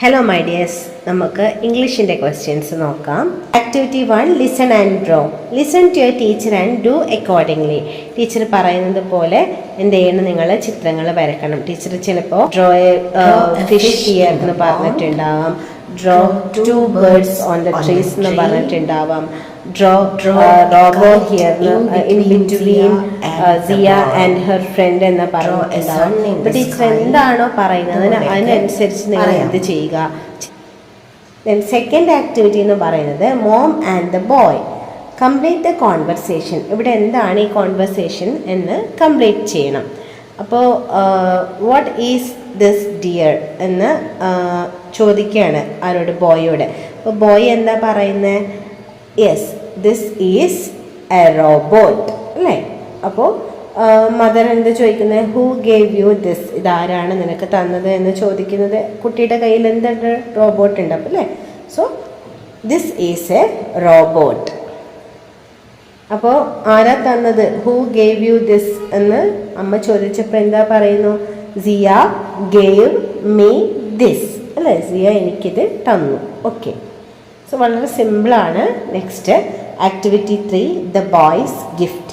Hello my dears, നമുക്ക് ഇംഗ്ലീഷിൻ്റെ questions നോക്കാം. Activity 1, listen and draw. Listen to your teacher and do accordingly. Teacher പറയുന്നത് പോലെ എന്ത് ചെയ്യണം, നിങ്ങൾ ചിത്രങ്ങൾ വരക്കണം. ടീച്ചർ ചിലപ്പോൾ ഡ്രോ ഫിഷ് ഹിയർ എന്ന് പറഞ്ഞിട്ടുണ്ടാവാം, draw 2 birds on the trees എന്ന് പറഞ്ഞിട്ടുണ്ടാവാം, draw robot here in between Siya and her friend എന്ന് പറഞ്ഞിട്ടുണ്ടാവും. അപ്പോൾ ടീച്ചർ എന്താണോ പറയുന്നത് അതിനനുസരിച്ച് നിങ്ങൾ എന്ത് ചെയ്യുക. സെക്കൻഡ് ആക്ടിവിറ്റി എന്ന് പറയുന്നത് mom and the boy. Complete the conversation. ഇവിടെ എന്താണ് ഈ കോൺവെർസേഷൻ എന്ന് കംപ്ലീറ്റ് ചെയ്യണം. അപ്പോൾ വാട്ട് ഈസ് ദിസ് ഡിയർ എന്ന് ചോദിക്കുകയാണ് ആരോട്, ബോയോട്. അപ്പോൾ ബോയ് എന്താ പറയുന്നത്? Yes, this is A robot അല്ലേ. അപ്പോൾ മദർ എന്താ ചോദിക്കുന്നത്? Who gave you this? ഇതാരാണ് നിനക്ക് തന്നത് എന്ന് ചോദിക്കുന്നത്. കുട്ടിയുടെ കയ്യിൽ എന്തുണ്ട്? റോബോട്ട് ഉണ്ട്. അപ്പം അല്ലേ, so this is A robot. അപ്പോൾ ആരാ തന്നത്? ഹൂ ഗേവ് യു ദിസ് എന്ന് അമ്മ ചോദിച്ചപ്പോൾ എന്താ പറയുന്നു? സിയ ഗേവ് മീ ദിസ് അല്ലേ, സിയ എനിക്കിത് തന്നു. ഓക്കെ, സോ വളരെ സിമ്പിളാണ്. Next activity 3, the boy's gift.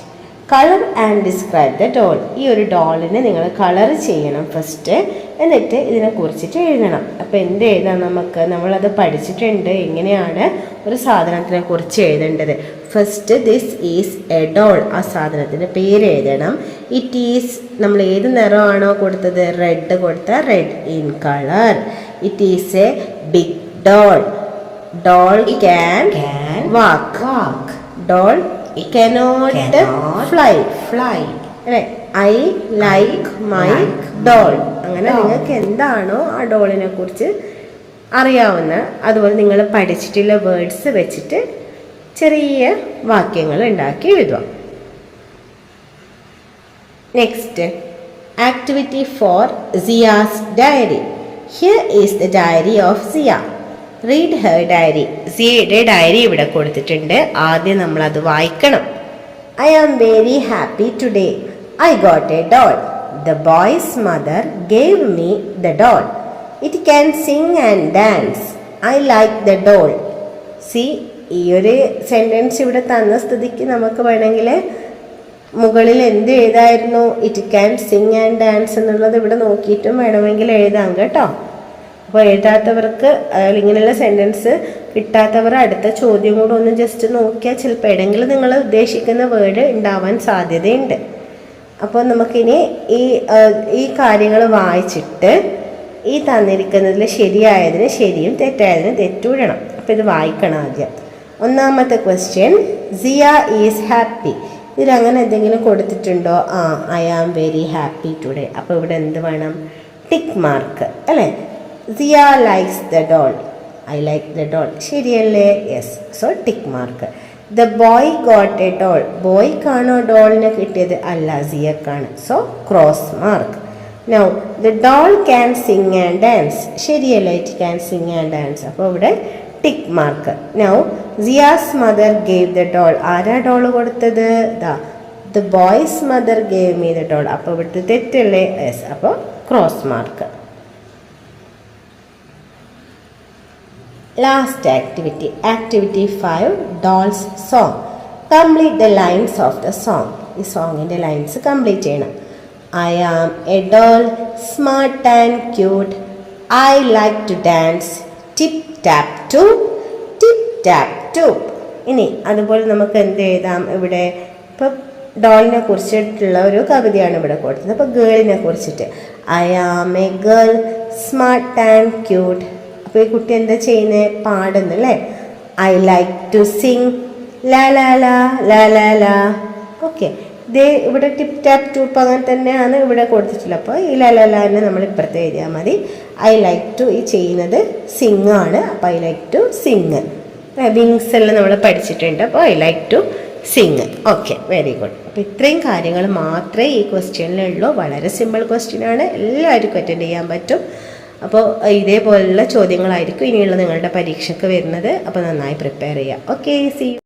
Colour and describe the doll. ഈ ഒരു ഡോളിനെ നിങ്ങൾ കളർ ചെയ്യണം ഫസ്റ്റ്, എന്നിട്ട് ഇതിനെക്കുറിച്ചിട്ട് എഴുതണം. അപ്പോൾ എന്ത് എഴുതാം നമുക്ക്? നമ്മളത് പഠിച്ചിട്ടുണ്ട് എങ്ങനെയാണ് ഒരു സാധനത്തിനെ കുറിച്ച് എഴുതേണ്ടത്. First this is a doll, ആ സാധനത്തിൻ്റെ പേര് എഴുതണം. ഇറ്റ് ഈസ്, നമ്മൾ ഏത് നിറമാണോ കൊടുത്തത്, റെഡ് കൊടുത്ത red in colour. It is a big doll. Doll can walk. Doll cannot fly. അല്ലേ, I like my doll. അങ്ങനെ നിങ്ങൾക്ക് എന്താണോ ആ ഡോളിനെ കുറിച്ച് അറിയാവുന്ന, അതുപോലെ നിങ്ങൾ പഠിച്ചിട്ടുള്ള വേർഡ്സ് വെച്ചിട്ട് ചെറിയ വാക്യങ്ങൾ ഉണ്ടാക്കി എഴുതുക. Next activity 4, Siya's diary. Here is the diary of Siya. Read her diary. സിയയുടെ ഡയറി ഇവിടെ കൊടുത്തിട്ടുണ്ട്. ആദ്യം നമ്മളത് വായിക്കണം. I am very happy today. I got a doll. The boy's mother gave me the doll. It can sing and dance. I like the doll. See, ഈ ഒരു sentence ഇവിടെ തന്ന സ്ഥിതിക്ക് നമുക്ക് വേണമെങ്കിൽ മുകളിൽ എന്ത് എഴുതായിരുന്നു? It can sing and dance എന്നുള്ളത് ഇവിടെ നോക്കിയിട്ടും വേണമെങ്കിൽ എഴുതാം കേട്ടോ. അപ്പോൾ എഴുതാത്തവർക്ക്, ഇങ്ങനെയുള്ള സെൻറ്റൻസ് കിട്ടാത്തവർ അടുത്ത ചോദ്യം കൂടെ ഒന്ന് ജസ്റ്റ് നോക്കിയാൽ ചിലപ്പോൾ എവിടെയെങ്കിലും നിങ്ങൾ ഉദ്ദേശിക്കുന്ന വേർഡ് ഉണ്ടാവാൻ സാധ്യതയുണ്ട്. അപ്പോൾ നമുക്കിനി ഈ കാര്യങ്ങൾ വായിച്ചിട്ട് ഈ തന്നിരിക്കുന്നതിൽ ശരിയായതിന് ശരിയും തെറ്റായതിന് തെറ്റൂടണം. അപ്പോൾ ഇത് വായിക്കണം ആദ്യം. ഒന്നാമത്തെ ക്വസ്റ്റ്യൻ, സിയ ഈസ് ഹാപ്പി. ഇതിലങ്ങനെ എന്തെങ്കിലും കൊടുത്തിട്ടുണ്ടോ? I am very happy today. അപ്പോൾ ഇവിടെ എന്ത് വേണം? ടിക്ക് മാർക്ക് അല്ലേ. Siya likes the doll. I like the doll. ശരിയല്ലേ? Yes, so tick mark. The boy got a doll. ബോയ്ക്കാണോ ഡോളിനെ കിട്ടിയത്? അല്ല, സിയക്കാണ്. So cross mark. Now the doll can sing and dance. ശരിയല്ലേ, it can sing and dance. അപ്പോൾ ഇവിടെ tick mark. Now Siya's mother gave the doll. ആരാ doll കൊടുത്തത്? The boy's mother gave me the doll. അപ്പോൾ ഇവിടുത്തെ തെറ്റല്ലേ? യെസ്, അപ്പോൾ cross mark. Last activity, activity 5, doll's song. Complete the lines of the song. ഈ സോങ്ങിൻ്റെ ലൈൻസ് കംപ്ലീറ്റ് ചെയ്യണം. I am a doll, smart and cute. I like to dance. Tip tap too, tip tap too. ഇനി അതുപോലെ നമുക്ക് എന്ത് എഴുതാം? ഇവിടെ ഇപ്പോൾ ഡോളിനെ കുറിച്ചിട്ടുള്ള ഒരു കവിതയാണ് ഇവിടെ കൊടുത്തത്. അപ്പോൾ ഗേളിനെ കുറിച്ചിട്ട് I am a girl, smart and cute. അപ്പോൾ ഈ കുട്ടി എന്താ ചെയ്യുന്നത്? പാടുന്നല്ലേ. I like to sing, la la la la la ലാ. ഓക്കെ, ഇതേ ഇവിടെ ടിപ്പ് ടാപ്പ് ടൂപ്പ് അങ്ങനെ തന്നെയാണ് ഇവിടെ കൊടുത്തിട്ടുള്ളത്. അപ്പോൾ ഈ ലാ ലാ ലാ തന്നെ നമ്മൾ ഇപ്പുറത്ത് എഴുതിയാൽ മതി. ഐ ലൈക്ക് ടു, ഈ ചെയ്യുന്നത് സിങ് ആണ്. അപ്പോൾ I like to sing. Wings എല്ലാം നമ്മൾ പഠിച്ചിട്ടുണ്ട്. അപ്പോൾ I like to sing. Okay, very good. അപ്പോൾ ഇത്രയും കാര്യങ്ങൾ മാത്രമേ ഈ ക്വസ്റ്റ്യനിലുള്ളൂ. വളരെ സിമ്പിൾ ക്വസ്റ്റ്യനാണ്, എല്ലാവർക്കും അറ്റൻഡ് ചെയ്യാൻ പറ്റും. അപ്പോൾ ഇതേപോലുള്ള ചോദ്യങ്ങളായിരിക്കും ഇനിയുള്ള നിങ്ങളുടെ പരീക്ഷയ്ക്ക് വരുന്നത്. അപ്പോൾ നന്നായി പ്രിപ്പയർ ചെയ്യുക. Okay, see U.